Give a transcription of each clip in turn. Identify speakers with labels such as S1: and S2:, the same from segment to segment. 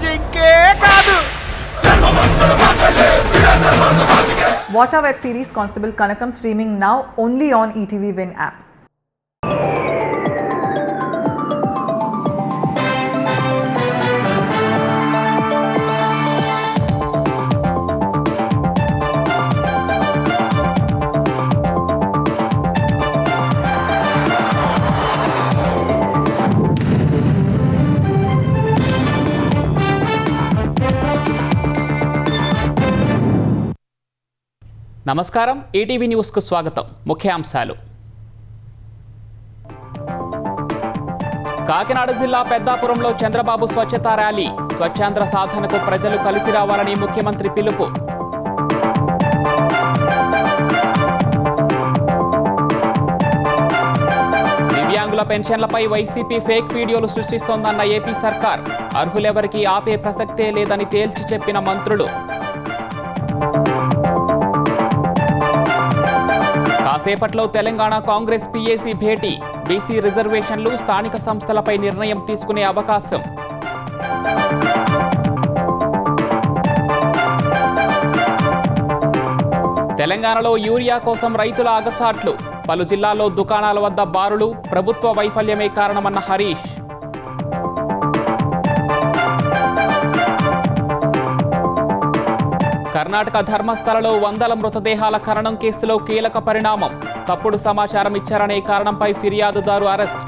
S1: జింకే కాదు.
S2: Watch our web series Constable Kanakam streaming now only on ETV Win app.
S3: నమస్కారం, ETV న్యూస్కు స్వాగతం. ముఖ్యాంశాలు. కాకినాడ జిల్లా పెద్దాపురంలో చంద్రబాబు స్వచ్ఛతా ర్యాలీ. స్వచ్ఛాంధ్ర సాధనకు ప్రజలు కలిసి రావాలని ముఖ్యమంత్రి పిలుపు. దివ్యాంగుల పెన్షన్లపై వైసీపీ ఫేక్ వీడియోలు సృష్టిస్తోందన్న ఏపీ సర్కార్. అర్హులెవరికీ ఆపే ప్రసక్తే లేదని తేల్చి చెప్పిన మంత్రులు. కాసేపట్లో తెలంగాణ కాంగ్రెస్ పీఏసీ భేటీ. బీసీ రిజర్వేషన్లు, స్థానిక సంస్థలపై నిర్ణయం తీసుకునే అవకాశం. తెలంగాణలో యూరియా కోసం రైతుల అగచాట్లు. పలు జిల్లాల్లో దుకాణాల వద్ద బారులు. ప్రభుత్వ వైఫల్యమే కారణమన్న హరీష్. కర్ణాటక ధర్మస్థలలో వందల మృతదేహాల ఖననం కేసులో కీలక పరిణామం. తప్పుడు సమాచారం ఇచ్చారనే కారణంపై ఫిర్యాదుదారు అరెస్ట్.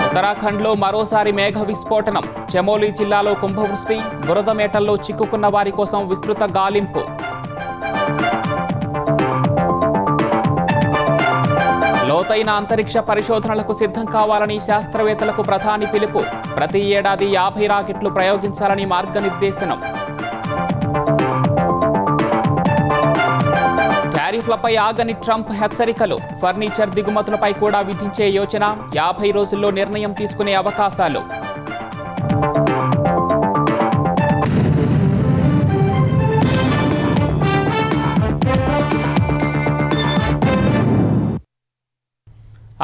S3: ఉత్తరాఖండ్లో మరోసారి మేఘ విస్ఫోటనం. చమోలి జిల్లాలో కుంభవృష్టి. బురద మేటల్లో చిక్కుకున్న వారి కోసం విస్తృత గాలింపు. లోతైన అంతరిక్ష పరిశోధనలకు సిద్ధం కావాలని శాస్త్రవేత్తలకు ప్రధాని పిలుపు. ప్రతి ఏడాది 50 రాకెట్లు ప్రయోగించాలని మార్గనిర్దేశనం. టారిఫ్లపై ఆగని ట్రంప్ హెచ్చరికలు. ఫర్నిచర్ దిగుమతులపై కూడా విధించే యోచన. 50 రోజుల్లో నిర్ణయం తీసుకునే అవకాశాలు.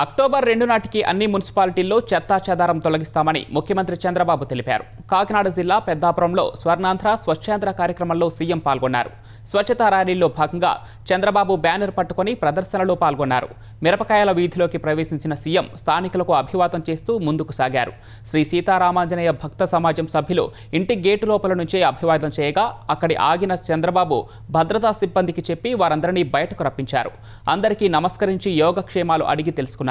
S3: అక్టోబర్ 2 నాటికి అన్ని మున్సిపాలిటీల్లో చెత్తా చెదారం తొలగిస్తామని ముఖ్యమంత్రి చంద్రబాబు తెలిపారు. కాకినాడ జిల్లా పెద్దాపురంలో స్వర్ణాంధ్ర స్వచ్ఛాంధ్ర కార్యక్రమంలో సీఎం పాల్గొన్నారు. స్వచ్ఛతా ర్యాలీలో భాగంగా చంద్రబాబు బ్యానర్ పట్టుకుని ప్రదర్శనలో పాల్గొన్నారు. మిరపకాయల వీధిలోకి ప్రవేశించిన సీఎం స్థానికులకు అభివాదం చేస్తూ ముందుకు సాగారు. శ్రీ సీతారామాంజనేయ భక్త సమాజం సభ్యులు ఇంటి గేటు లోపల నుంచే అభివాదం చేయగా అక్కడి ఆగిన చంద్రబాబు భద్రతా సిబ్బందికి చెప్పి వారందరినీ బయటకు రప్పించారు. అందరికీ నమస్కరించి యోగక్షేమాలు అడిగి తెలుసుకున్నారు.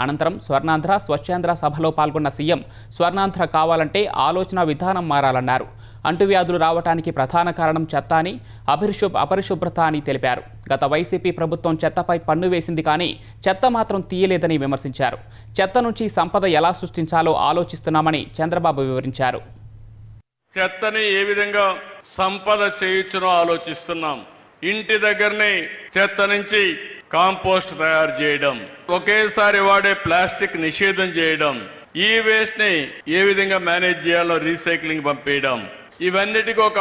S3: అనంతరం స్వర్ణాంధ్ర స్వచ్ఛాంధ్ర సభలో పాల్గొన్న సీఎం స్వర్ణాంధ్ర కావాలంటే ఆలోచన విధానం మారాలన్నారు. అంటువ్యాధులు రావటానికి ప్రధాన కారణం చెత్త అని, అపరిశుభ్రత అని తెలిపారు. గత వైసీపీ ప్రభుత్వం చెత్తపై పన్ను వేసింది కానీ చెత్త మాత్రం తీయలేదని విమర్శించారు. చెత్త నుంచి సంపద ఎలా సృష్టించాలో ఆలోచిస్తున్నామని చంద్రబాబు వివరించారు.
S4: చెత్తని ఏ విధంగా సంపద చేయొచ్చునో ఆలోచిస్తున్నాం. ఇంటి దగ్గరనే చెత్త నుంచి కాంపోస్ట్ తయారు చేయడం, ఒకేసారి వాడే ప్లాస్టిక్ నిషేధం చేయడం, ఈ వేస్ట్ ని ఏ విధంగా మేనేజ్ చేయాలో రీసైక్లింగ్ పంపేయడం, ఇవన్నిటికీ ఒక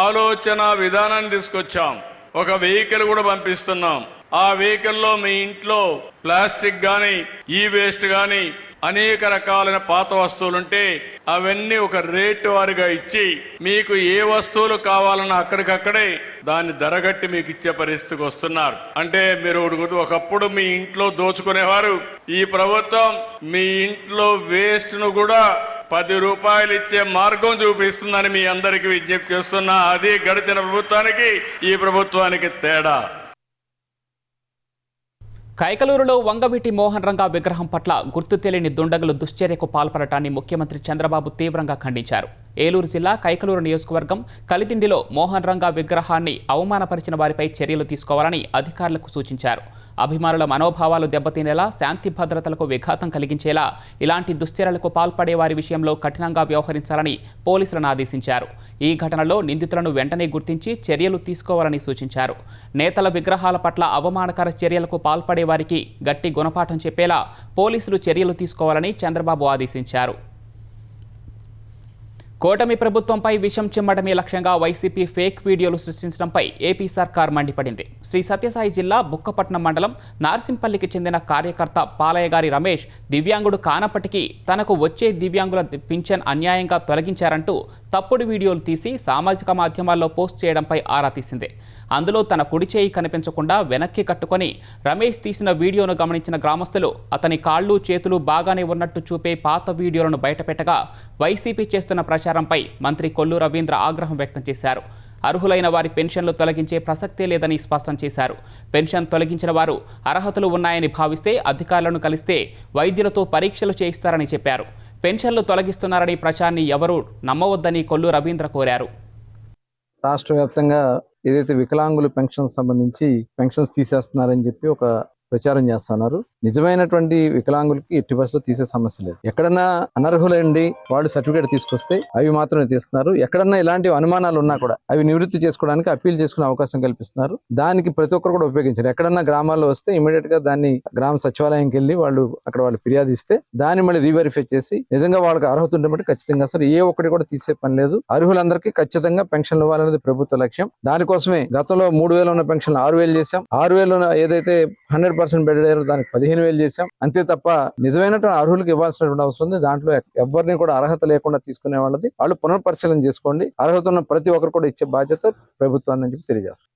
S4: ఆలోచన విధానాన్ని తీసుకొచ్చాం. ఒక వెహికల్ కూడా పంపిస్తున్నాం. ఆ వెహికల్లో మీ ఇంట్లో ప్లాస్టిక్ గాని ఈ వేస్ట్ గాని అనేక రకాలైన పాత వస్తువులుంటే అవన్నీ ఒక రేటు వారిగా ఇచ్చి మీకు ఏ వస్తువులు కావాలన్నా అక్కడికక్కడే దాన్ని ధరగట్టి మీకు ఇచ్చే పరిస్థితికి వస్తున్నారు. అంటే మీరు ఒకప్పుడు మీ ఇంట్లో దోచుకునేవారు. ఈ ప్రభుత్వం మీ ఇంట్లో వేస్ట్ ను కూడా 10 రూపాయలు ఇచ్చే మార్గం చూపిస్తుందని మీ అందరికీ విజ్ఞప్తి చేస్తున్నా. అది గడిచిన ప్రభుత్వానికి ఈ ప్రభుత్వానికి తేడా.
S3: కైకలూరులో వంగవీటి మోహన్ రంగా విగ్రహం పట్ల గుర్తు తెలియని దుండగులు దుశ్చర్యకు పాల్పడటాన్ని ముఖ్యమంత్రి చంద్రబాబు తీవ్రంగా ఖండించారు. ఏలూరు జిల్లా కైకలూరు నియోజకవర్గం కలిదిండిలో మోహన్ రంగా విగ్రహాన్ని అవమానపరిచిన వారిపై చర్యలు తీసుకోవాలని అధికారులకు సూచించారు. అభిమానుల మనోభావాలు దెబ్బతినేలా, శాంతి భద్రతలకు విఘాతం కలిగించేలా ఇలాంటి దుశ్చర్యలకు పాల్పడే వారి విషయంలో కఠినంగా వ్యవహరించాలని పోలీసులను ఆదేశించారు. ఈ ఘటనలో నిందితులను వెంటనే గుర్తించి చర్యలు తీసుకోవాలని సూచించారు. నేతల విగ్రహాల పట్ల అవమానకర చర్యలకు పాల్పడే వారికి గట్టి గుణపాఠం చెప్పేలా పోలీసులు చర్యలు తీసుకోవాలని చంద్రబాబు ఆదేశించారు. కూటమి ప్రభుత్వంపై విషం చిమ్మడమే లక్ష్యంగా వైసీపీ ఫేక్ వీడియోలు సృష్టించడంపై ఏపీ సర్కార్ మండిపడింది. శ్రీ సత్యసాయి జిల్లా బుక్కపట్నం మండలం నార్సింపల్లికి చెందిన కార్యకర్త పాలయ్యగారి రమేష్ దివ్యాంగుడు కానప్పటికీ తనకు వచ్చే దివ్యాంగుల పింఛన్ అన్యాయంగా తొలగించారంటూ తప్పుడు వీడియోలు తీసి సామాజిక మాధ్యమాల్లో పోస్ట్ చేయడంపై ఆరా తీసింది. అందులో తన కుడి చేయి కనిపించకుండా వెనక్కి కట్టుకొని రమేష్ తీసిన వీడియోను గమనించిన గ్రామస్తులు అతని కాళ్ళు చేతులు బాగానే ఉన్నట్టు చూపే పాత వీడియోలను బయటపెట్టగా వైసీపీ చేస్తున్న ప్రచారంపై మంత్రి కొల్లు రవీంద్ర ఆగ్రహం వ్యక్తం చేశారు. అర్హులైన వారి పెన్షన్లు తొలగించే ప్రసక్తే లేదని స్పష్టం చేశారు. పెన్షన్ తొలగించిన వారు అర్హతలు ఉన్నాయని భావిస్తే అధికారులను కలిస్తే వైద్యులతో పరీక్షలు చేయిస్తారని చెప్పారు. పెన్షన్లు తొలగిస్తున్నారని ప్రచారాన్ని ఎవరూ నమ్మవద్దని కొల్లు రవీంద్ర కోరారు.
S1: రాష్ట్ర వ్యాప్తంగా ఏదైతే వికలాంగుల పెన్షన్ సంబంధించి పెన్షన్స్ తీసేస్తున్నారని చెప్పి ఒక ప్రచారం చేస్తున్నారు. నిజమైనటువంటి వికలాంగులకి ఎట్టి బస్సులో తీసే సమస్య లేదు. ఎక్కడన్నా అనర్హులండి వాళ్ళు సర్టిఫికేట్ తీసుకొస్తే అవి మాత్రమే తీస్తున్నారు. ఎక్కడన్నా ఇలాంటి అనుమానాలు ఉన్నా కూడా అవి నివృత్తి చేసుకోవడానికి అప్పీల్ చేసుకునే అవకాశం కల్పిస్తున్నారు. దానికి ప్రతి ఒక్కరు కూడా ఉపయోగించారు. ఎక్కడన్నా గ్రామాల్లో వస్తే ఇమీడియట్ గా దాన్ని గ్రామ సచివాలయంకి వెళ్ళి వాళ్ళు ఫిర్యాదు ఇస్తే దాన్ని మళ్ళీ రీవెరిఫై చేసి నిజంగా వాళ్ళకి అర్హత ఉంటే బట్టి ఖచ్చితంగా అసలు ఏ ఒక్కటి కూడా తీసే పని లేదు. అర్హులందరికీ ఖచ్చితంగా పెన్షన్లు ఇవ్వాలనేది ప్రభుత్వ లక్ష్యం. దానికోసమే గతంలో 3,000 ఉన్న పెన్షన్ 6,000 చేశాం. 6,000 ఏదైతే 100% బెడ్ దానికి 15,000 చేశాం. అంతే తప్ప నిజమైనటువంటి అర్హులకు ఇవ్వాల్సినటువంటి అవసరం ఉంది. దాంట్లో ఎవరిని కూడా అర్హత లేకుండా తీసుకునే వాళ్ళది వాళ్ళు పునర్పరిశీలన చేసుకోండి. అర్హత ఉన్న ప్రతి ఒక్కరు కూడా ఇచ్చే బాధ్యత ప్రభుత్వాన్ని చెప్పి తెలియజేస్తారు.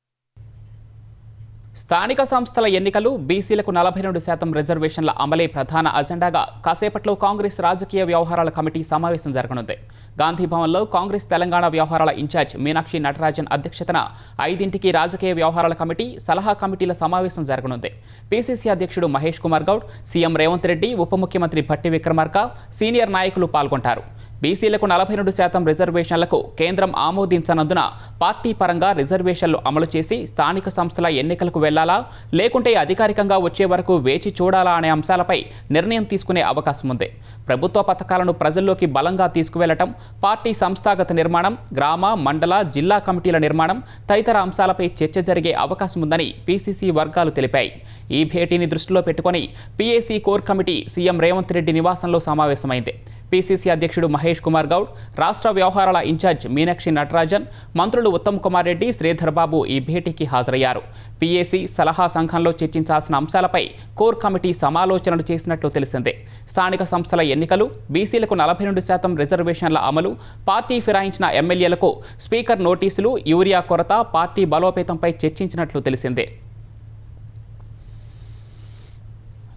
S3: స్థానిక సంస్థల ఎన్నికలు బీసీలకు 42% రిజర్వేషన్ల అమలే ప్రధాన అజెండాగా కాసేపట్లో కాంగ్రెస్ రాజకీయ వ్యవహారాల కమిటీ సమావేశం జరగనుంది. గాంధీభవన్లో కాంగ్రెస్ తెలంగాణ వ్యవహారాల ఇన్ఛార్జ్ మీనాక్షి నటరాజన్ అధ్యక్షతన 5ంటికి రాజకీయ వ్యవహారాల కమిటీ సలహా కమిటీల సమావేశం జరగనుంది. పీసీసీ అధ్యక్షుడు మహేష్ కుమార్ గౌడ్, సీఎం రేవంత్ రెడ్డి, ఉప ముఖ్యమంత్రి భట్టి విక్రమార్క, సీనియర్ నాయకులు పాల్గొంటారు. బీసీలకు 42% రిజర్వేషన్లకు కేంద్రం ఆమోదించనందున పార్టీ పరంగా రిజర్వేషన్లు అమలు చేసి స్థానిక సంస్థల ఎన్నికలకు వెళ్లాలా లేకుంటే అధికారికంగా వచ్చే వరకు వేచి చూడాలా అనే అంశాలపై నిర్ణయం తీసుకునే అవకాశం ఉంది. ప్రభుత్వ పథకాలను ప్రజల్లోకి బలంగా తీసుకువెళ్లటం, పార్టీ సంస్థాగత నిర్మాణం, గ్రామ, మండల, జిల్లా కమిటీల నిర్మాణం తదితర అంశాలపై చర్చ జరిగే అవకాశం ఉందని పీసీసీ వర్గాలు తెలిపాయి. ఈ భేటీని దృష్టిలో పెట్టుకుని PAC core committee CM Revanth Reddy నివాసంలో సమావేశమైంది. పీసీసీ అధ్యక్షుడు మహేష్ కుమార్ గౌడ్, రాష్ట్ర వ్యవహారాల ఇన్ఛార్జ్ మీనాక్షి నటరాజన్, మంత్రులు ఉత్తమ్ కుమార్ రెడ్డి, శ్రీధర్ బాబు ఈ భేటీకి హాజరయ్యారు. పీఏసీ సలహా సంఘంలో చర్చించాల్సిన అంశాలపై కోర్ కమిటీ సమాలోచనలు చేసినట్లు తెలిసిందే. స్థానిక సంస్థల ఎన్నికలు, బీసీలకు 42% రిజర్వేషన్ల అమలు, పార్టీ ఫిరాయించిన ఎమ్మెల్యేలకు స్పీకర్ నోటీసులు, యూరియా కొరత, పార్టీ బలోపేతంపై చర్చించినట్లు తెలిసిందే.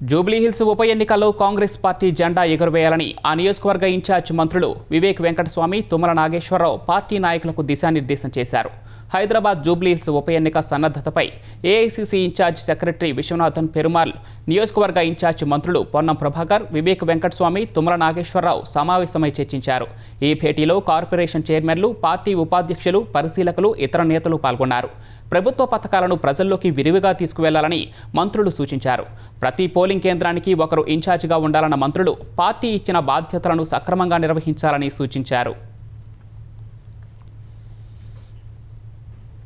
S3: జూబ్లీహిల్స్ ఉప ఎన్నికల్లో కాంగ్రెస్ పార్టీ జెండా ఎగురవేయాలని ఆ నియోజకవర్గ ఇన్ఛార్జ్ మంత్రులు వివేక్ వెంకటస్వామి, తుమ్మల నాగేశ్వరరావు పార్టీ నాయకులకు దిశానిర్దేశం చేశారు. హైదరాబాద్ జూబ్లీహిల్స్ ఉప ఎన్నిక సన్నద్ధతపై AICC in-charge secretary Viswanathan Perumal, నియోజకవర్గ ఇన్ఛార్జ్ మంత్రులు పొన్నం ప్రభాకర్, వివేక్ వెంకటస్వామి, తుమ్మల నాగేశ్వరరావు సమావేశమై చర్చించారు. ఈ భేటీలో కార్పొరేషన్ చైర్మన్లు, పార్టీ ఉపాధ్యక్షులు, పరిశీలకులు, ఇతర నేతలు పాల్గొన్నారు. ప్రభుత్వ పథకాలను ప్రజల్లోకి విరివిగా తీసుకువెళ్లాలని మంత్రులు సూచించారు. ప్రతి పోలింగ్ కేంద్రానికి ఒకరు ఇన్ఛార్జిగా ఉండాలన్న మంత్రులు పార్టీ ఇచ్చిన బాధ్యతలను సక్రమంగా నిర్వహించాలని సూచించారు.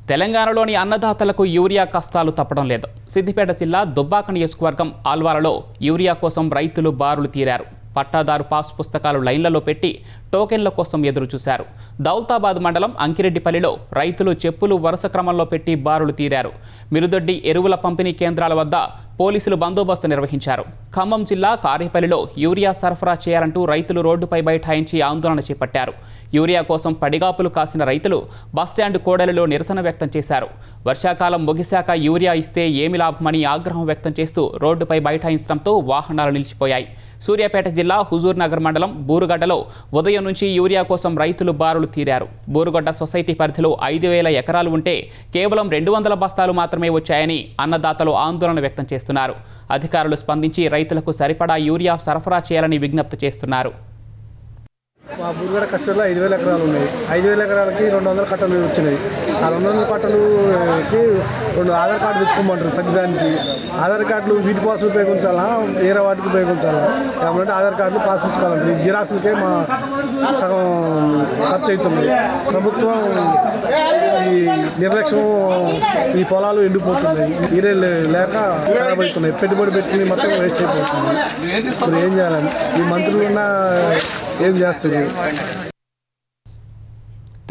S3: తెలంగాణలోని అన్నదాతలకు యూరియా కష్టాలు తప్పడం లేదు. సిద్దిపేట జిల్లా దుబ్బాక నియోజకవర్గం ఆల్వాలలో యూరియా కోసం రైతులు బారులు తీరారు. పట్టాదారు పాస్ పుస్తకాలు లైన్లలో పెట్టి టోకెన్ల కోసం ఎదురు చూశారు. దౌలతాబాద్ మండలం అంకిరెడ్డిపల్లిలో రైతులు చెప్పులు వరుస క్రమంలో పెట్టి బారులు తీరారు. మిరుదొడ్డి ఎరువుల పంపిణీ కేంద్రాల వద్ద పోలీసులు బందోబస్తు నిర్వహించారు. ఖమ్మం జిల్లా కారేపల్లిలో యూరియా సరఫరా చేయాలంటూ రైతులు రోడ్డుపై బైఠాయించి ఆందోళన చేపట్టారు. యూరియా కోసం పడిగాపులు కాసిన రైతులు బస్టాండ్ కోడలిలో నిరసన వ్యక్తం చేశారు. వర్షాకాలం ముగిశాక యూరియా ఇస్తే ఏమి లాభమని ఆగ్రహం వ్యక్తం చేస్తూ రోడ్డుపై బైఠాయించడంతో వాహనాలు నిలిచిపోయాయి. సూర్యాపేట జిల్లా హుజూర్ నగర్ మండలం బూరుగడ్డలో ఉదయం నుంచి యూరియా కోసం రైతులు బారులు తీరారు. బూరుగడ్డ సొసైటీ పరిధిలో 5,000 ఎకరాలు ఉంటే కేవలం 200 బస్తాలు మాత్రమే వచ్చాయని అన్నదాతలు ఆందోళన వ్యక్తం చేస్తున్నారు. అధికారులు స్పందించి రైతులకు సరిపడా యూరియా సరఫరా చేయాలని విజ్ఞప్తి చేస్తున్నారు.
S5: మా బూరుగడ కస్టర్లో 5,000 ఎకరాలు ఉన్నాయి. 5,000 ఎకరాలకి 200 కట్టలు వచ్చినాయి. ఆ 200 కట్టలుకి 2 ఆధార్ కార్డు తెచ్చుకోమంటారు. ప్రతిదానికి ఆధార్ కార్డులు వీటి కోసం ఉపయోగించాలా, వేరే వాటికి ఉపయోగించాలా? ఏమంటే ఆధార్ కార్డులు పాస్ పుస్తకాలంటారు. ఈ జిరాక్స్లకే మా సగం ఖర్చు అవుతుంది. ప్రభుత్వం ఈ నిర్లక్ష్యం, ఈ పొలాలు ఎండిపోతున్నాయి, ఈరే లేక ఖరాబ్ అవుతున్నాయి. పెట్టుబడి పెట్టుకుని మొత్తం వేస్ట్ అయిపోతుంది. ఇప్పుడు ఏం చేయాలని ఈ మంత్రులు ఉన్న ఏం చేస్తుంది?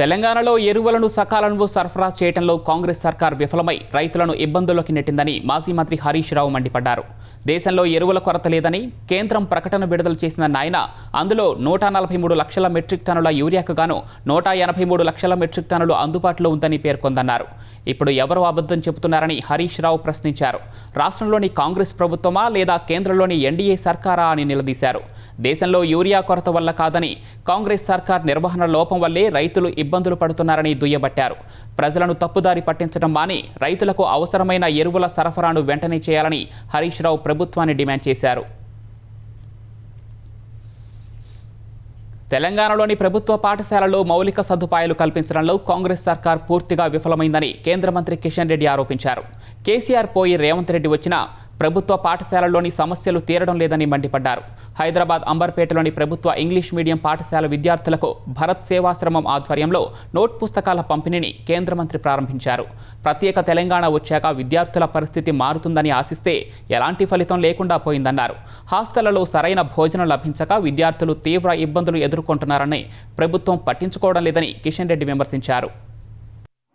S3: తెలంగాణలో ఎరువులను సకాలంలో సరఫరా చేయడంలో కాంగ్రెస్ సర్కార్ విఫలమై రైతులను ఇబ్బందుల్లోకి నెట్టిందని మాజీ మంత్రి హరీష్ రావు మండిపడ్డారు. దేశంలో ఎరువుల కొరత లేదని కేంద్రం ప్రకటన విడుదల చేసిన ఆయన అందులో 143 లక్షల మెట్రిక్ టన్నుల యూరియాకు గాను 183 లక్షల మెట్రిక్ టన్నులు అందుబాటులో ఉందని పేర్కొందన్నారు. ఇప్పుడు ఎవరు అబద్ధం చెబుతున్నారని హరీష్ రావు ప్రశ్నించారు. రాష్ట్రంలోని కాంగ్రెస్ ప్రభుత్వమా లేదా కేంద్రంలోని ఎన్డీఏ సర్కారా అని నిలదీశారు. దేశంలో యూరియా కొరత వల్ల కాదని కాంగ్రెస్ సర్కార్ నిర్వహణ లోపం వల్లే రైతులు ఇబ్బందులు పడుతున్నారని దుయ్యబట్టారు. ప్రజలను తప్పుదారి పట్టించడం మాని రైతులకు అవసరమైన ఎరువుల సరఫరాను వెంటనే చేయాలని హరీష్ రావు ప్రభుత్వాన్ని డిమాండ్ చేశారు. తెలంగాణలోని ప్రభుత్వ పాఠశాలల్లో మౌలిక సదుపాయాలు కల్పించడంలో కాంగ్రెస్ సర్కార్ పూర్తిగా విఫలమైందని కేంద్ర మంత్రి కిషన్ రెడ్డి ఆరోపించారు. కేసీఆర్ పోయి రేవంత్ రెడ్డి వచ్చినా ప్రభుత్వ పాఠశాలల్లోని సమస్యలు తీరడం లేదని మండిపడ్డారు. హైదరాబాద్ అంబర్పేటలోని ప్రభుత్వ ఇంగ్లీష్ మీడియం పాఠశాల విద్యార్థులకు భరత్ సేవాశ్రమం ఆధ్వర్యంలో నోట్ పుస్తకాల పంపిణీని కేంద్ర మంత్రి ప్రారంభించారు. ప్రత్యేక తెలంగాణ వచ్చాక విద్యార్థుల పరిస్థితి మారుతుందని ఆశిస్తే ఎలాంటి ఫలితం లేకుండా పోయిందన్నారు. హాస్టళ్లలో సరైన భోజనం లభించక విద్యార్థులు తీవ్ర ఇబ్బందులు ఎదుర్కొంటున్నారని ప్రభుత్వం పట్టించుకోవడం లేదని కిషన్ రెడ్డి విమర్శించారు.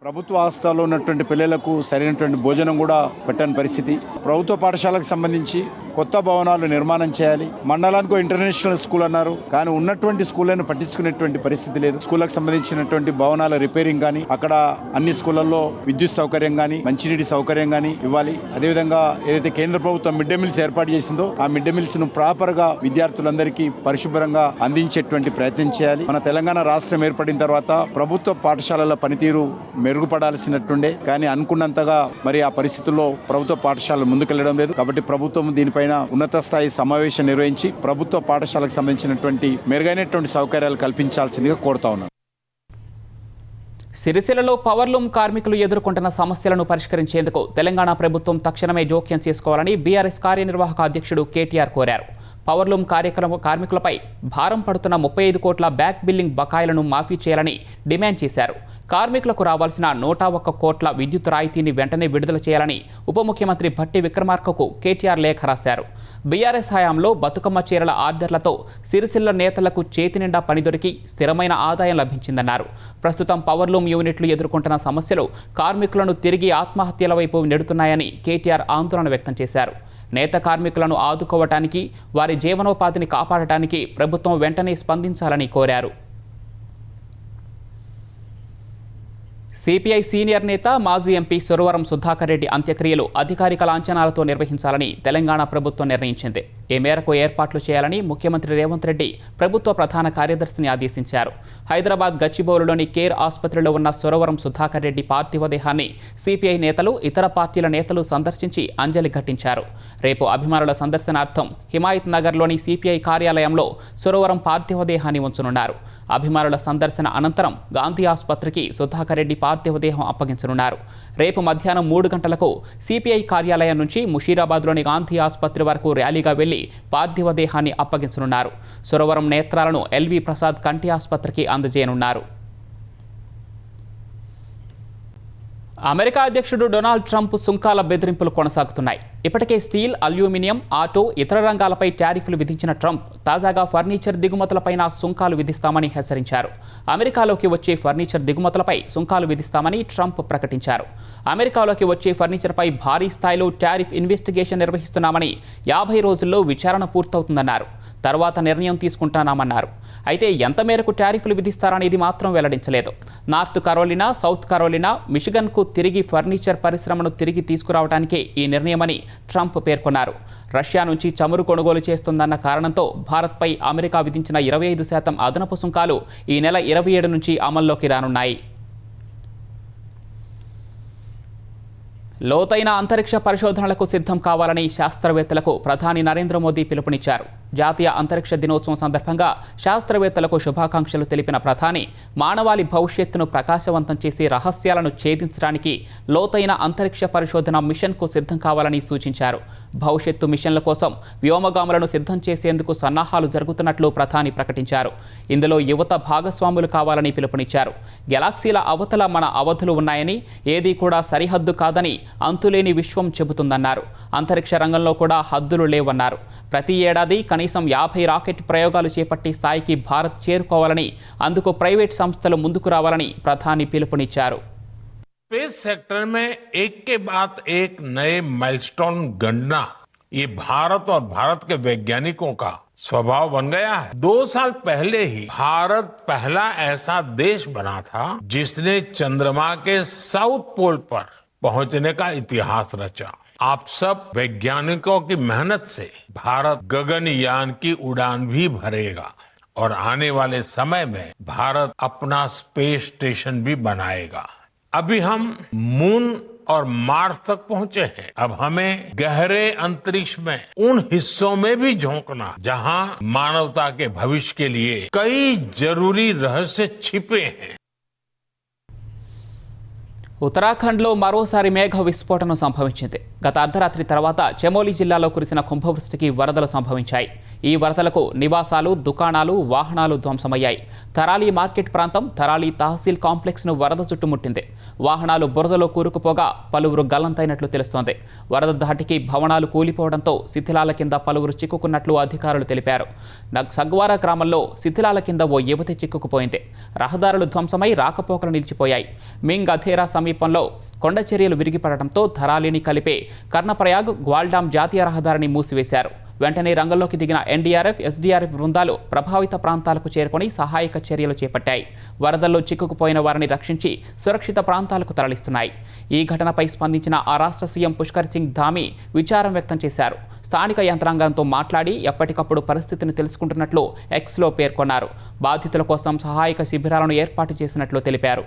S6: ప్రభుత్వ హాస్టల్లో ఉన్నటువంటి పిల్లలకు సరైనటువంటి భోజనం కూడా పెట్టని పరిస్థితి. ప్రభుత్వ పాఠశాలకు సంబంధించి కొత్త భవనాలు నిర్మాణం చేయాలి. మండలానికి ఇంటర్నేషనల్ స్కూల్ అన్నారు, కానీ ఉన్నటువంటి స్కూళ్లను పట్టించుకునేటువంటి పరిస్థితి లేదు. స్కూళ్ళకు సంబంధించినటువంటి భవనాల రిపేరింగ్ కానీ, అక్కడ అన్ని స్కూళ్లలో విద్యుత్ సౌకర్యం కానీ, మంచినీటి సౌకర్యం కానీ ఇవ్వాలి. అదేవిధంగా ఏదైతే కేంద్ర ప్రభుత్వం మిడ్ డే మీల్స్ ఏర్పాటు చేసిందో ఆ మిడ్ డే మీల్స్ ను ప్రాపర్ గా విద్యార్థులందరికీ పరిశుభ్రంగా అందించేటువంటి ప్రయత్నం చేయాలి. మన తెలంగాణ రాష్ట్రం ఏర్పడిన తర్వాత ప్రభుత్వ పాఠశాలల పనితీరు మెరుగుపడాల్సినట్టుండే, కానీ అనుకున్నంతగా మరి ఆ పరిస్థితుల్లో ప్రభుత్వ పాఠశాలలు ముందుకెళ్లడం లేదు. కాబట్టి ప్రభుత్వం దీనిపైన ఉన్నత స్థాయి సమావేశం నిర్వహించి ప్రభుత్వ పాఠశాలకు సంబంధించినటువంటి మెరుగైనటువంటి సౌకర్యాలు కల్పించాల్సిందిగా కోరుతా ఉన్నాను.
S3: సిరిసిల్లలో పవర్లూమ్ కార్మికులు ఎదుర్కొంటున్న సమస్యలను పరిష్కరించేందుకు తెలంగాణ ప్రభుత్వం తక్షణమే జోక్యం చేసుకోవాలని బీఆర్ఎస్ కార్యనిర్వాహక అధ్యక్షుడు కేటీఆర్ కోరారు. పవర్లూమ్ కార్మికులపై భారం పడుతున్న 35 కోట్ల బ్యాక్ బిల్లింగ్ బకాయిలను మాఫీ చేయాలని డిమాండ్ చేశారు. కార్మికులకు రావాల్సిన 101 కోట్ల విద్యుత్ రాయితీని వెంటనే విడుదల చేయాలని ఉప ముఖ్యమంత్రి భట్టి విక్రమార్కకు కేటీఆర్ లేఖ రాశారు. బీఆర్ఎస్ హయాంలో బతుకమ్మ చీరల ఆర్డర్లతో సిరిసిల్ల నేతలకు చేతి నిండా పని దొరికి స్థిరమైన ఆదాయం లభించిందన్నారు. ప్రస్తుతం పవర్లూమ్ యూనిట్లు ఎదుర్కొంటున్న సమస్యలు కార్మికులను తిరిగి ఆత్మహత్యల వైపు నెడుతున్నాయని కేటీఆర్ ఆందోళన వ్యక్తం చేశారు. నేత కార్మికులను ఆదుకోవటానికి, వారి జీవనోపాధిని కాపాడటానికి ప్రభుత్వం వెంటనే స్పందించాలని కోరారు. సిపిఐ సీనియర్ నేత మాజీ ఎంపీ సురవరం సుధాకర్ రెడ్డి అంత్యక్రియలు అధికారిక లాంఛనాలతో నిర్వహించాలని తెలంగాణ ప్రభుత్వం నిర్ణయించింది. ఈ మేరకు ఏర్పాట్లు చేయాలని ముఖ్యమంత్రి రేవంత్ రెడ్డి ప్రభుత్వ ప్రధాన కార్యదర్శిని ఆదేశించారు. హైదరాబాద్ గచ్చిబౌలిలోని కేర్ ఆసుపత్రిలో ఉన్న సురవరం సుధాకర్ రెడ్డి పార్థివ దేహాన్ని సిపిఐ నేతలు, ఇతర పార్టీల నేతలు సందర్శించి అంజలి ఘటించారు. రేపు అభిమానుల సందర్శనార్థం హిమాయత్ నగర్లోని సిపిఐ కార్యాలయంలో సురవరం పార్థివ దేహాన్ని ఉంచనున్నారు. అభిమానుల సందర్శన అనంతరం గాంధీ ఆసుపత్రికి సుధాకర్ రెడ్డి పార్థివ దేహం అప్పగించనున్నారు. రేపు మధ్యాహ్నం 3 గంటలకు సిపిఐ కార్యాలయం నుంచి ముషీరాబాద్లోని గాంధీ ఆసుపత్రి వరకు ర్యాలీగా వెళ్లి పార్థివ దేహాన్ని అప్పగించనున్నారు. సురవరం నేత్రాలను ఎల్వి ప్రసాద్ కంటి ఆసుపత్రికి అందజేయనున్నారు. అమెరికా అధ్యక్షుడు డొనాల్డ్ ట్రంప్ సుంకాల బెదిరింపులు కొనసాగుతున్నాయి. ఇప్పటికే స్టీల్, అల్యూమినియం, ఆటో, ఇతర రంగాలపై టారిఫ్లు విధించిన ట్రంప్ తాజాగా ఫర్నిచర్ దిగుమతులపైన సుంకాలు విధిస్తామని హెచ్చరించారు. అమెరికాలోకి వచ్చే ఫర్నిచర్ దిగుమతులపై సుంకాలు విధిస్తామని ట్రంప్ ప్రకటించారు. అమెరికాలోకి వచ్చే ఫర్నిచర్పై భారీ స్థాయిలో టారిఫ్ ఇన్వెస్టిగేషన్ నిర్వహిస్తున్నామని, 50 రోజుల్లో విచారణ పూర్తవుతుందన్నారు. తర్వాత నిర్ణయం తీసుకుంటానామన్నారు. అయితే ఎంత మేరకు టారిఫ్లు విధిస్తారనేది మాత్రం వెల్లడించలేదు. నార్త్ కరోలినా, సౌత్ కరోలినా, మిషిగన్కు తిరిగి ఫర్నిచర్ పరిశ్రమను తిరిగి తీసుకురావడానికే ఈ నిర్ణయమని ట్రంప్ పేర్కొన్నారు. రష్యా నుంచి చమురు కొనుగోలు చేస్తుందన్న కారణంతో భారత్పై అమెరికా విధించిన 25% అదనపు సుంకాలు ఈ నెల 27 నుంచి అమల్లోకి రానున్నాయి. లోతైన అంతరిక్ష పరిశోధనలకు సిద్ధం కావాలని శాస్త్రవేత్తలకు ప్రధాని నరేంద్ర మోదీ పిలుపునిచ్చారు. జాతీయ అంతరిక్ష దినోత్సవం సందర్భంగా శాస్త్రవేత్తలకు శుభాకాంక్షలు తెలిపిన ప్రధాని మానవాళి భవిష్యత్తును ప్రకాశవంతం చేసి రహస్యాలను ఛేదించడానికి లోతైన అంతరిక్ష పరిశోధన మిషన్కు సిద్ధం కావాలని సూచించారు. భవిష్యత్తు మిషన్ల కోసం వ్యోమగాములను సిద్ధం చేసేందుకు సన్నాహాలు జరుగుతున్నట్లు ప్రధాని ప్రకటించారు. ఇందులో యువత భాగస్వాములు కావాలని పిలుపునిచ్చారు. గెలాక్సీల అవతల మన అవధులు ఉన్నాయని, ఏదీ కూడా సరిహద్దు కాదని అంతులేని విశ్వం చెబుతుందన్నారు. అంతరిక్ష రంగంలో కూడా హద్దులు లేవన్నారు. ప్రతి ఏడాది కనీసం 50 రాకెట్ ప్రయోగాలు చేపట్టే స్థాయికి భారత్ చేరుకోవాలని, అందుకు ప్రైవేట్ సంస్థలు ముందుకు రావాలని ప్రధాని పిలుపునిచ్చారు.
S7: स्पेस सेक्टर में एक के बाद एक नए माइलस्टोन गणना ये भारत और भारत के वैज्ञानिकों का स्वभाव बन गया है। 2 साल पहले ही भारत पहला ऐसा देश बना था जिसने चंद्रमा के साउथ पोल पर पहुंचने का इतिहास रचा। आप सब वैज्ञानिकों की मेहनत से भारत गगनयान की उड़ान भी भरेगा और आने वाले समय में भारत अपना स्पेस स्टेशन भी बनाएगा। अभी हम मून और मार्स तक पहुंचे हैं। अब हमें गहरे अंतरिक्ष में उन हिस्सों में भी झोंकना जहां मानवता के भविष्य के लिए कई जरूरी रहस्य छिपे हैं।
S3: ఉత్తరాఖండ్లో మరోసారి మేఘ విస్ఫోటనం సంభవించింది. గత అర్ధరాత్రి తర్వాత చమోలి జిల్లాలో కురిసిన కుంభవృష్టికి వరదలు సంభవించాయి. ఈ వరదలకు నివాసాలు, దుకాణాలు, వాహనాలు ధ్వంసమయ్యాయి. తరాలి మార్కెట్ ప్రాంతం, తరాలి తహసీల్ కాంప్లెక్స్ను వరద చుట్టుముట్టింది. వాహనాలు బురదలో కూరుకుపోగా పలువురు గల్లంతైనట్లు తెలుస్తోంది. వరద ధాటికి భవనాలు కూలిపోవడంతో శిథిలాల కింద పలువురు చిక్కుకున్నట్లు అధికారులు తెలిపారు. సగ్వారా గ్రామంలో శిథిలాల కింద ఓ యువతి చిక్కుకుపోయింది. రహదారులు ధ్వంసమై రాకపోకలు నిలిచిపోయాయి. మింగ్ అథేరా సమీపంలో కొండ చర్యలు విరిగిపడటంతో ధరాలిని కలిపే కర్ణప్రయాగ్ గ్వాల్డామ్ జాతీయ రహదారిని మూసివేశారు. వెంటనే రంగంలోకి దిగిన ఎన్డీఆర్ఎఫ్, ఎస్డీఆర్ఎఫ్ బృందాలు ప్రభావిత ప్రాంతాలకు చేరుకొని సహాయక చర్యలు చేపట్టాయి. వరదల్లో చిక్కుకుపోయిన వారిని రక్షించి సురక్షిత ప్రాంతాలకు తరలిస్తున్నాయి. ఈ ఘటనపై స్పందించిన ఆ రాష్ట్ర సీఎం పుష్కర్ సింగ్ ధామీ విచారం వ్యక్తం చేశారు. స్థానిక యంత్రాంగంతో మాట్లాడి ఎప్పటికప్పుడు పరిస్థితిని తెలుసుకుంటున్నట్లు ఎక్స్లో పేర్కొన్నారు. బాధితుల కోసం సహాయక శిబిరాలను ఏర్పాటు చేసినట్లు తెలిపారు.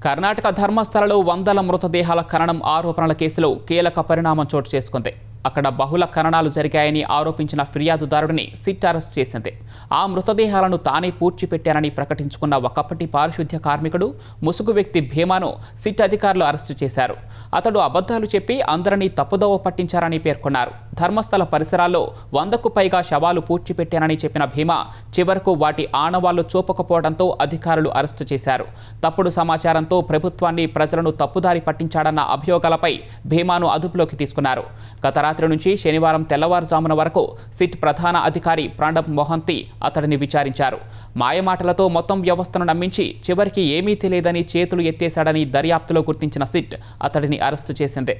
S3: కర్ణాటక ధర్మస్థలలో వందల మృతదేహాల ఖననం ఆరోపణల కేసులో కీలక పరిణామం చోటు చేసుకుంది. అక్కడ బహుళ ఖననాలు జరిగాయని ఆరోపించిన ఫిర్యాదుదారుడిని సిట్ అరెస్ట్ చేసింది. ఆ మృతదేహాలను తానే పూడ్చిపెట్టానని ప్రకటించుకున్న ఒకప్పటి పారిశుద్ధ్య కార్మికుడు, ముసుగు వ్యక్తి భీమాను సిట్ అధికారులు అరెస్టు చేశారు. అతడు అబద్ధాలు చెప్పి అందరినీ తప్పుదోవ పట్టించారని పేర్కొన్నారు. ధర్మస్థల పరిసరాల్లో 100కు పైగా శవాలు పూడ్చిపెట్టానని చెప్పిన భీమా చివరకు వాటి ఆనవాళ్లు చూపకపోవడంతో అధికారులు అరెస్టు చేశారు. తప్పుడు సమాచారంతో ప్రభుత్వాన్ని, ప్రజలను తప్పుదారి పట్టించాడన్న అభియోగాలపై భీమాను అదుపులోకి తీసుకున్నారు. గత రాత్రి నుంచి శనివారం తెల్లవారుజామున వరకు సిట్ ప్రధాన అధికారి ప్రణబ్ మొహంతి అతడిని విచారించారు. మాయమాటలతో మొత్తం వ్యవస్థను నమ్మించి చివరికి ఏమీ తెలియదని చేతులు ఎత్తేశాడని దర్యాప్తులో గుర్తించిన సిట్ అతడిని అరెస్టు చేసింది.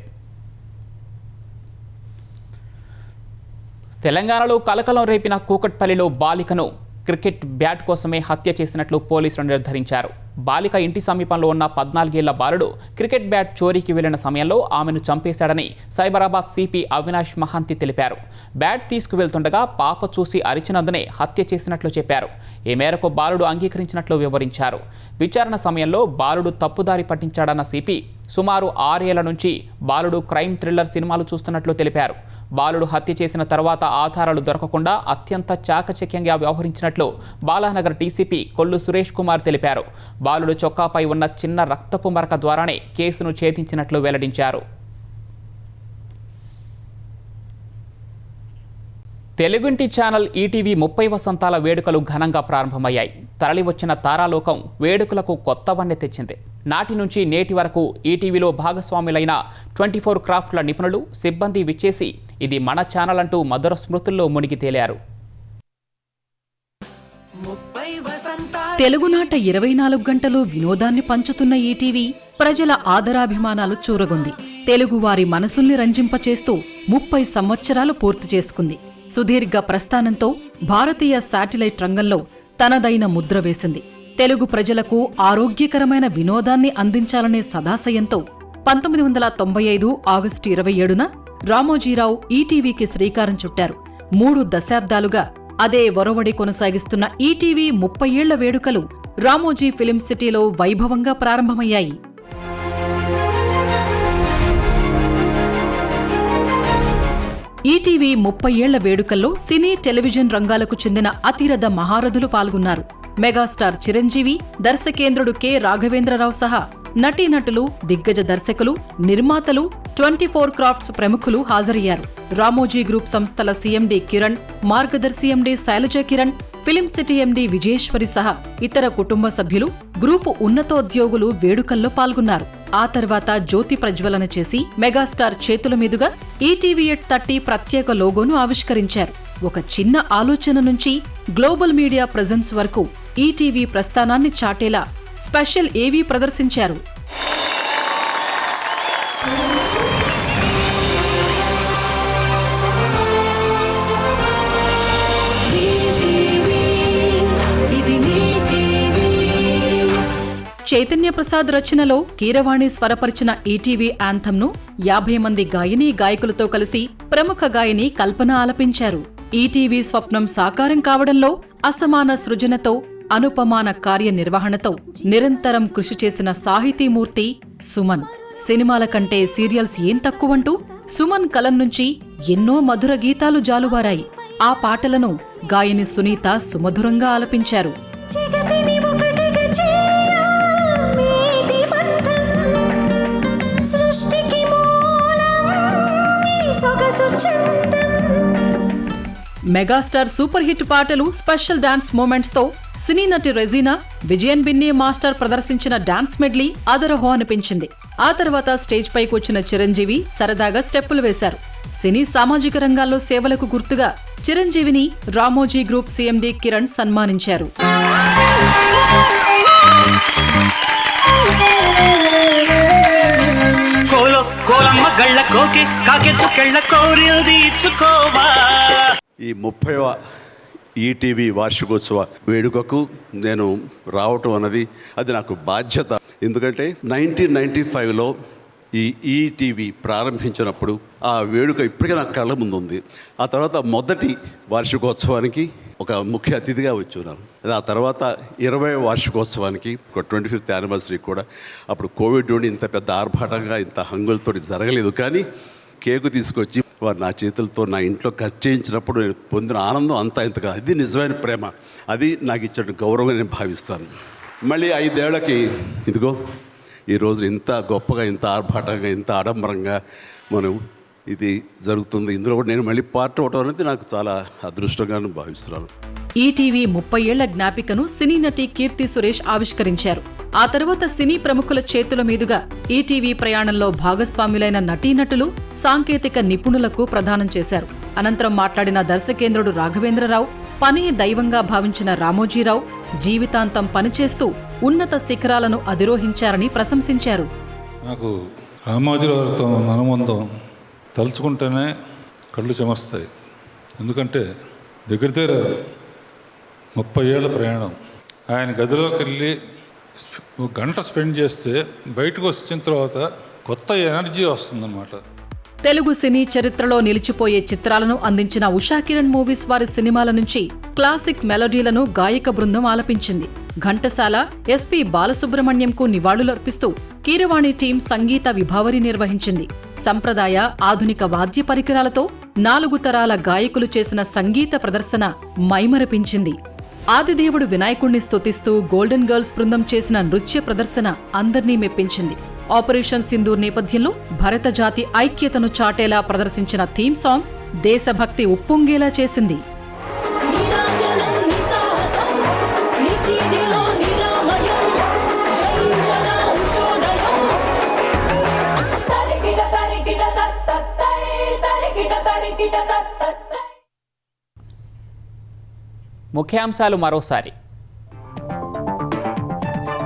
S3: తెలంగాణలో కలకలం రేపిన కూకట్పల్లిలో బాలికను క్రికెట్ బ్యాట్ కోసమే హత్య చేసినట్లు పోలీసులు నిర్ధారించారు. బాలిక ఇంటి సమీపంలో ఉన్న 14 ఏళ్ల బాలుడు క్రికెట్ బ్యాట్ చోరీకి వెళ్లిన సమయంలో ఆమెను చంపేశాడని సైబరాబాద్ సిపి అవినాష్ మహంతి తెలిపారు. బ్యాట్ తీసుకువెళ్తుండగా పాప చూసి అరిచినందునే హత్య చేసినట్లు చెప్పారు. ఈ మేరకు బాలుడు అంగీకరించినట్లు వివరించారు. విచారణ సమయంలో బాలుడు తప్పుదారి పట్టించాడన్న సిపి సుమారు 6 ఏళ్ల నుంచి బాలుడు క్రైమ్ థ్రిల్లర్ సినిమాలు చూస్తున్నట్లు తెలిపారు. బాలుడు హత్య చేసిన తర్వాత ఆధారాలు దొరకకుండా అత్యంత చాకచక్యంగా వ్యవహరించినట్లు బాలానగర్ డీసీపీ కొల్లు సురేష్ కుమార్ తెలిపారు. బాలుడు చొక్కాపై ఉన్న చిన్న రక్తపు మరక ద్వారానే కేసును ఛేదించినట్లు వెల్లడించారు. తెలుగుంటి ఛానల్ ఈటీవీ 30 వసంతాల వేడుకలు ఘనంగా ప్రారంభమయ్యాయి. తరలివచ్చిన తారాలోకం వేడుకలకు కొత్త వన్నె తెచ్చింది. నాటి నుంచి నేటి వరకు ఈటీవీలో భాగస్వాములైన 24 క్రాఫ్ట్ల నిపుణులు, సిబ్బంది విచ్చేసి ఇది మన ఛానల్ అంటూ మధుర స్మృతుల్లో మునిగి తేలారు.
S8: తెలుగునాట 24 గంటలు వినోదాన్ని పంచుతున్న ఈటీవీ ప్రజల ఆదరాభిమానాలు చూరగొంది. తెలుగువారి మనసుల్ని రంజింపచేస్తూ 30 సంవత్సరాలు పూర్తి చేసుకుంది. సుదీర్ఘ ప్రస్థానంతో భారతీయ శాటిలైట్ రంగంలో తనదైన ముద్ర వేసింది. తెలుగు ప్రజలకు ఆరోగ్యకరమైన వినోదాన్ని అందించాలనే సదాశయంతో 1995 ఆగస్టు 27న రామోజీరావు ఈటీవీకి శ్రీకారం చుట్టారు. 3 దశాబ్దాలుగా అదే ఒరవడి కొనసాగిస్తున్న ఈటీవీ 30 ఏళ్ల వేడుకలు రామోజీ ఫిలిం సిటీలో వైభవంగా ప్రారంభమయ్యాయి. ఈటీవీ 30 ఏళ్ల వేడుకల్లో సినీ, టెలివిజన్ రంగాలకు చెందిన అతిరథ మహారథులు పాల్గొన్నారు. మెగాస్టార్ చిరంజీవి, దర్శకేంద్రుడు కె రాఘవేంద్రరావు సహా నటీనటులు, దిగ్గజ దర్శకులు, నిర్మాతలు, 24 క్రాఫ్ట్స్ ప్రముఖులు హాజరయ్యారు. రామోజీ గ్రూప్ సంస్థల CMD Kiran, Margadarsi MD Sailaja Kiran, film city MD Vijayeswari సహా ఇతర కుటుంబ సభ్యులు, గ్రూపు ఉన్నతోద్యోగులు వేడుకల్లో పాల్గొన్నారు. ఆ తర్వాత జ్యోతి ప్రజ్వలన చేసి మెగాస్టార్ చేతుల మీదుగా ఈటీవీ 30 ప్రత్యేక లోగోను ఆవిష్కరించారు. ఒక చిన్న ఆలోచన నుంచి గ్లోబల్ మీడియా ప్రెజెన్స్ వరకు ఈటీవీ ప్రస్థానాన్ని చాటేలా స్పెషల్ ఏవీ ప్రదర్శించారు. చైతన్య ప్రసాద్ రచనలో కీరవాణి స్వరపరిచిన ఈటీవీ యాంథమ్ను 50 మంది గాయనీ గాయకులతో కలిసి ప్రముఖ గాయని కల్పన ఆలపించారు. ఈటీవీ స్వప్నం సాకారం కావడంలో అసమాన సృజనతో, అనుపమాన కార్యనిర్వహణతో నిరంతరం కృషి చేసిన సాహితీమూర్తి సుమన్. సినిమాల కంటే సీరియల్స్ ఏం తక్కువంటూ సుమన్ కలం నుంచి ఎన్నో మధుర గీతాలు జాలువారాయి. ఆ పాటలను గాయని సునీత సుమధురంగా ఆలపించారు. మెగాస్టార్ సూపర్ హిట్ పాటలు, స్పెషల్ డాన్స్ మూమెంట్స్ తో సినీ నటి రెజీనా, విజయన్ బిన్నే మాస్టర్ ప్రదర్శించిన డాన్స్ మెడ్లీ అదరహో అనిపించింది. ఆ తర్వాత స్టేజ్ పైకి వచ్చిన చిరంజీవి సరదాగా స్టెప్పులు వేశారు. సినీ సామాజిక రంగాల్లో సేవలకు గుర్తుగా చిరంజీవిని రామోజీ గ్రూప్ సీఎండీ కిరణ్ సన్మానించారు.
S9: ఈ 30వ ఈటీవీ వార్షికోత్సవ వేడుకకు నేను రావటం అన్నది అది నాకు బాధ్యత. ఎందుకంటే 1995లో ఈ ఈటీవీ ప్రారంభించినప్పుడు ఆ వేడుక ఇప్పటికే నా కళ్ళ ముందు ఉంది. ఆ తర్వాత మొదటి వార్షికోత్సవానికి ఒక ముఖ్య అతిథిగా వచ్చున్నాను. ఆ తర్వాత 20వ వార్షికోత్సవానికి, 25th యానివర్సరీ కూడా అప్పుడు కోవిడ్ నుండి ఇంత పెద్ద ఆర్భాటంగా ఇంత హంగులతో జరగలేదు. కానీ కేకు తీసుకొచ్చి వారు నా చేతులతో నా ఇంట్లో కట్ చేయించినప్పుడు నేను పొందిన ఆనందం అంతా ఇంతగా, అది నిజమైన ప్రేమ, అది నాకు ఇచ్చిన గౌరవంగా నేను భావిస్తాను. మళ్ళీ 5 ఏళ్లకి ఇదిగో ఈరోజు ఇంత గొప్పగా, ఇంత ఆర్భాటంగా, ఇంత ఆడంబరంగా మనం ఇది జరుగుతుంది. ఇందులో కూడా నేను మళ్ళీ పార్ట్ అవడం అనేది నాకు చాలా అదృష్టంగాను భావిస్తున్నాను.
S8: ఈటీవీ 30 ఏళ్ల జ్ఞాపికను సినీ నటి కీర్తి సురేష్ ఆవిష్కరించారు. ఆ తర్వాత సినీ ప్రముఖుల చేతుల మీదుగా ఈటీవీ ప్రయాణంలో భాగస్వాములైన నటీనటులు, సాంకేతిక నిపుణులకు ప్రదానం చేశారు. అనంతరం మాట్లాడిన దర్శకేంద్రుడు రాఘవేంద్రరావు, పనే దైవంగా భావించిన రామోజీరావు జీవితాంతం పనిచేస్తూ ఉన్నత శిఖరాలను అధిరోహించారని ప్రశంసించారు.
S10: నాకు రామోజీరావుతో అనుబంధం తలుచుకుంటేనే కళ్ళు చెమరుస్తాయి. ఎందుకంటే దగ్గర 30 ఏళ్ల ప్రయాణం. ఆయన గదిలోకి వెళ్ళి 1 గంట స్పెండ్ చేస్తే బయటకు వచ్చిన తర్వాత కొత్త ఎనర్జీ వస్తుందన్నమాట.
S8: తెలుగు సినీ చరిత్రలో నిలిచిపోయే చిత్రాలను అందించిన ఉషా కిరణ్ మూవీస్ వారి సినిమాల నుంచి క్లాసిక్ మెలోడీలను గాయక బృందం ఆలపించింది. ఘంటసాల, ఎస్పీ బాలసుబ్రహ్మణ్యంకు నివాళులర్పిస్తూ కీరవాణి టీం సంగీత విభావరి నిర్వహించింది. సంప్రదాయ, ఆధునిక వాద్య పరికరాలతో 4 తరాల గాయకులు చేసిన సంగీత ప్రదర్శన మైమరపించింది. ఆదిదేవుడు వినాయకుణ్ణి స్తుతిస్తూ గోల్డెన్ గర్ల్స్ బృందం చేసిన నృత్య ప్రదర్శన అందర్నీ మెప్పించింది. ఆపరేషన్ సింధూర్ నేపథ్యంలో భరత జాతి ఐక్యతను చాటేలా ప్రదర్శించిన థీమ్ సాంగ్ దేశభక్తి ఉప్పొంగేలా చేసింది.
S3: ముఖ్యాంశాలు మరోసారి.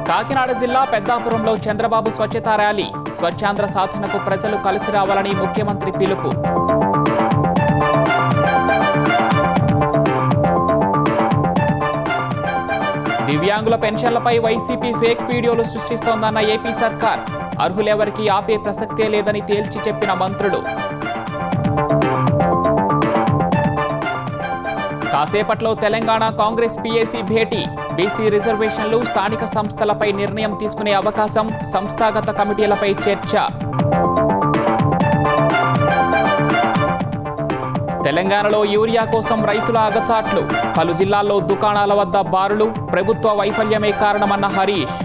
S3: కాకినాడ జిల్లా పెద్దాపురంలో చంద్రబాబు స్వచ్ఛతా ర్యాలీ. స్వచ్ఛాంధ్ర సాధనకు ప్రజలు కలిసి రావాలని ముఖ్యమంత్రి పిలుపు. దివ్యాంగుల పెన్షన్లపై వైసీపీ ఫేక్ వీడియోలు సృష్టిస్తోందన్న ఏపీ సర్కార్. అర్హులెవరికీ ఆపే ప్రసక్తే లేదని తేల్చి చెప్పిన మంత్రులు. కాసేపట్లో తెలంగాణ కాంగ్రెస్ పీఏసీ భేటీ. బీసీ రిజర్వేషన్లు, స్థానిక సంస్థలపై నిర్ణయం తీసుకునే అవకాశం, సంస్థాగత కమిటీలపై చర్చ. తెలంగాణలో యూరియా కోసం రైతుల అగచాట్లు. పలు జిల్లాల్లో దుకాణాల వద్ద బారులు. ప్రభుత్వ వైఫల్యమే కారణమన్న హరీష్.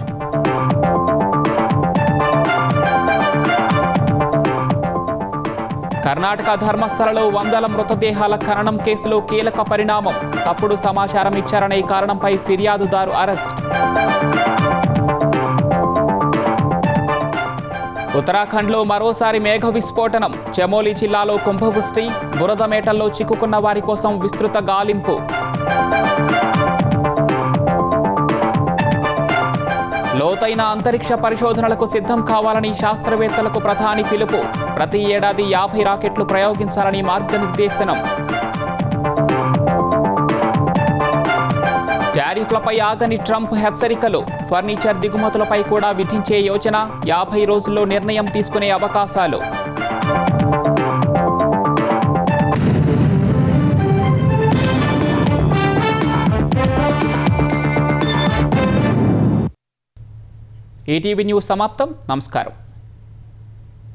S3: కర్ణాటక ధర్మస్థలలో వందల మృతదేహాల ఖననం కేసులో కీలక పరిణామం. తప్పుడు సమాచారం ఇచ్చారనే కారణంపై ఫిర్యాదుదారు అరెస్ట్. ఉత్తరాఖండ్లో మరోసారి మేఘ విస్ఫోటనం. చమోలి జిల్లాలో కుంభవృష్టి, బురద మేటల్లో చిక్కుకున్న వారి కోసం విస్తృత గాలింపు. లోతైన అంతరిక్ష పరిశోధనలకు సిద్ధం కావాలని శాస్త్రవేత్తలకు ప్రధాని పిలుపు. ప్రతి ఏడాది 50 రాకెట్లు ప్రయోగించాలని మార్గనిర్దేశనం. టారిఫ్లపై ఆగని ట్రంప్ హెచ్చరికలు. ఫర్నిచర్ దిగుమతులపై కూడా విధించే యోచన. 50 రోజుల్లో నిర్ణయం తీసుకునే అవకాశాలు. ఈటీవీ న్యూస్ సమాప్తం. నమస్కారం.